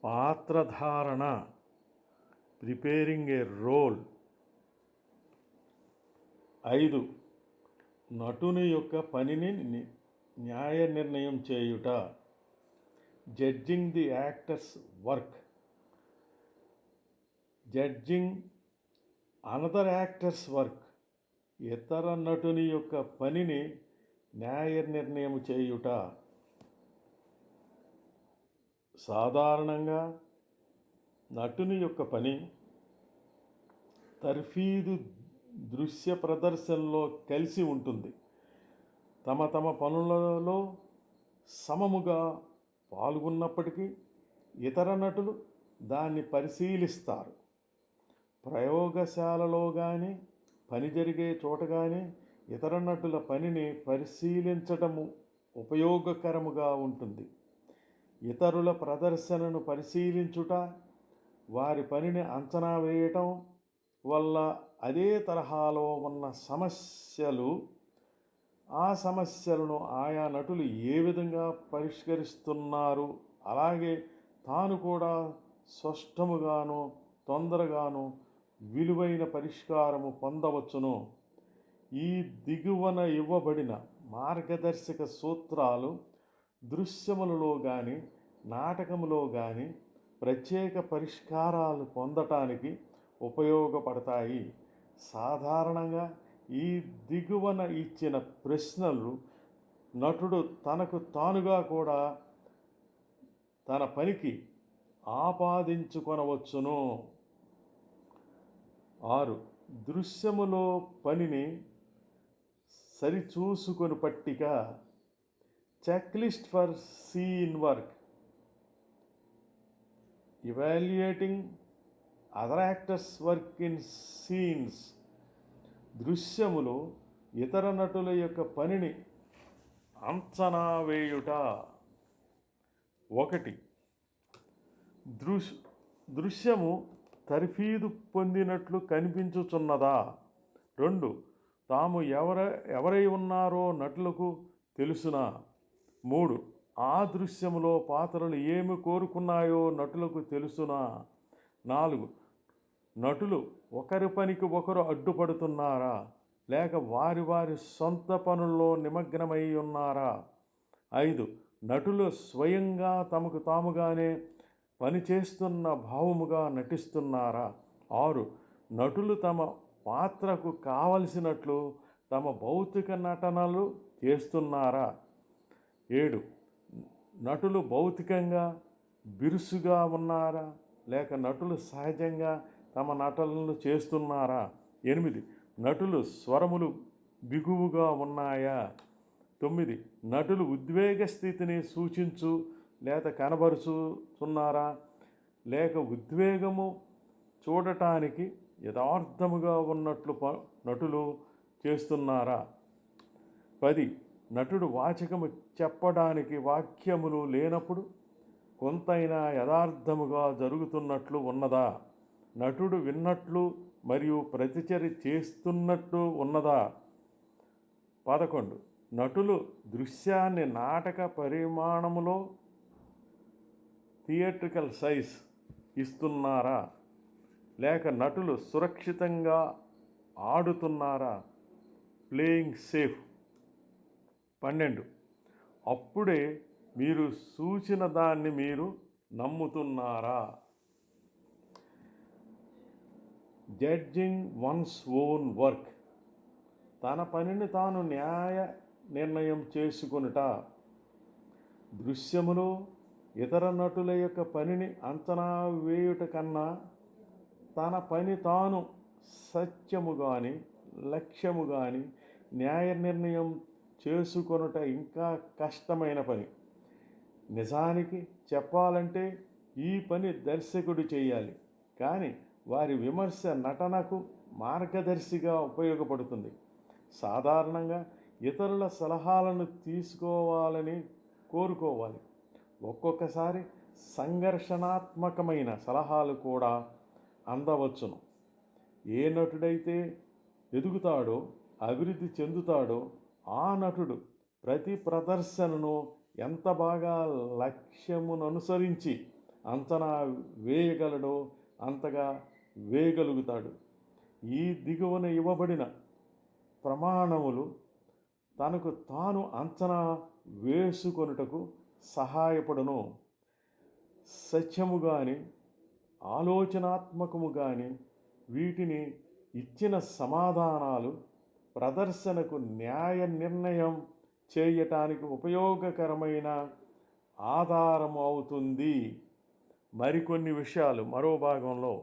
పాత్రధారణ, preparing ఏ role. 5. నటుని యొక్క పనిని న్యాయ నిర్ణయం చేయుట, judging the actors work. Judging another actors work, ఇతర నటుని యొక్క పనిని న్యాయ నిర్ణయం చేయుట. సాధారణంగా నటుని యొక్క పని తర్ఫీదు దృశ్య ప్రదర్శనలో కలిసి ఉంటుంది. తమ తమ పనులలో సమముగా పాల్గొన్నప్పటికీ ఇతర నటులు దాన్ని పరిశీలిస్తారు. ప్రయోగశాలలో కానీ పని జరిగే చోట కానీ ఇతర నటుల పనిని పరిశీలించటము ఉపయోగకరముగా ఉంటుంది. ఇతరుల ప్రదర్శనను పరిశీలించుట, వారి పనిని అంచనా వేయటం వల్ల అదే తరహాలో ఉన్న ఆ సమస్యలను ఆయా నటులు ఏ విధంగా పరిష్కరిస్తున్నారు, అలాగే తాను కూడా స్పష్టముగాను తొందరగాను విలువైన పరిష్కారము పొందవచ్చును. ఈ దిగువన ఇవ్వబడిన మార్గదర్శక సూత్రాలు దృశ్యములలో కానీ నాటకములో కానీ ప్రత్యేక పరిష్కారాలు పొందటానికి ఉపయోగపడతాయి. సాధారణంగా ఈ దిగువన ఇచ్చిన ప్రశ్నలు నటుడు తనకు తానుగా కూడా తన పనికి ఆపాదించుకొనవచ్చును. 6. దృశ్యములో పనిని సరిచూసుకొని పట్టిక, checklist for scene work, evaluating other actors' work in scenes. దృశ్యములో ఇతర నటుల యొక్క పనిని అంచనా వేయుట. 1. దృశ్యము తర్ఫీదు పొందినట్లు కనిపించుచున్నదా. 2. తాము ఎవరై ఉన్నారో నటులకు తెలుసునా. 3. ఆ దృశ్యములో పాత్రలు ఏమి కోరుకున్నాయో నటులకు తెలుసునా. 4. నటులు ఒకరి పనికి ఒకరు అడ్డుపడుతున్నారా, లేక వారి వారి సొంత పనుల్లో నిమగ్నమై ఉన్నారా. 5. నటులు స్వయంగా తమకు తాముగానే పనిచేస్తున్న భావముగా నటిస్తున్నారా. 6. నటులు తమ పాత్రకు కావలసినట్లు తమ భౌతిక నటనలు చేస్తున్నారా. 7. నటులు భౌతికంగా బిరుసుగా ఉన్నారా, లేక నటులు సహజంగా తమ నటనలు చేస్తున్నారా. 8. నటులు స్వరములు బిగువుగా ఉన్నాయా. 9. నటులు ఉద్వేగ స్థితిని సూచించు లేక కనబరుచుతున్నారా, లేక ఉద్వేగము చూడటానికి యథార్థముగా ఉన్నట్లు నటులు చేస్తున్నారా. 10. నటుడు వాచకము చెప్పడానికి వాక్యములు లేనప్పుడు కొంతైనా యథార్థముగా జరుగుతున్నట్లు ఉన్నదా. నటుడు విన్నట్లు మరియు ప్రతిచర్య చేస్తున్నట్టు ఉన్నదా. 11. నటులు దృశ్యాన్ని నాటక పరిమాణములో థియేట్రికల్ సైజ్ ఇస్తున్నారా, లేక నటులు సురక్షితంగా ఆడుతున్నారా, ప్లేయింగ్ సేఫ్. 12. అప్పుడే మీరు సూచిన దాన్ని మీరు నమ్ముతున్నారా. జడ్జింగ్ వన్స్ ఓన్ వర్క్, తన పనిని తాను న్యాయ నిర్ణయం చేసుకొనుట. దృశ్యములో ఇతర నటుల యొక్క పనిని అంచనా వేయుట కన్నా తన పని తాను సత్యము కానీ లక్ష్యము కానీ న్యాయ నిర్ణయం చేసుకొనుట ఇంకా కష్టమైన పని. నిజానికి చెప్పాలంటే ఈ పని దర్శకుడు చేయాలి, కానీ వారి విమర్శ నటనకు మార్గదర్శిగా ఉపయోగపడుతుంది. సాధారణంగా ఇతరుల సలహాలను తీసుకోవాలని కోరుకోవాలి. ఒక్కొక్కసారి సంఘర్షణాత్మకమైన సలహాలు కూడా అందవచ్చును. ఏ నటుడైతే ఎదుగుతాడో అభివృద్ధి చెందుతాడో ఆ నటుడు ప్రతి ప్రదర్శనను ఎంత బాగా లక్ష్యమును అనుసరించి అంచనా వేయగలడో అంతగా వేయగలుగుతాడు. ఈ దిగువన ఇవ్వబడిన ప్రమాణములు తనకు తాను అంచనా వేసుకొనుటకు సహాయపడును. సత్యము కానీ ఆలోచనాత్మకము కానీ వీటిని ఇచ్చిన సమాధానాలు ప్రదర్శనకు న్యాయ నిర్ణయం చేయటానికి ఉపయోగకరమైన ఆధారం అవుతుంది. మరికొన్ని విషయాలు మరో భాగంలో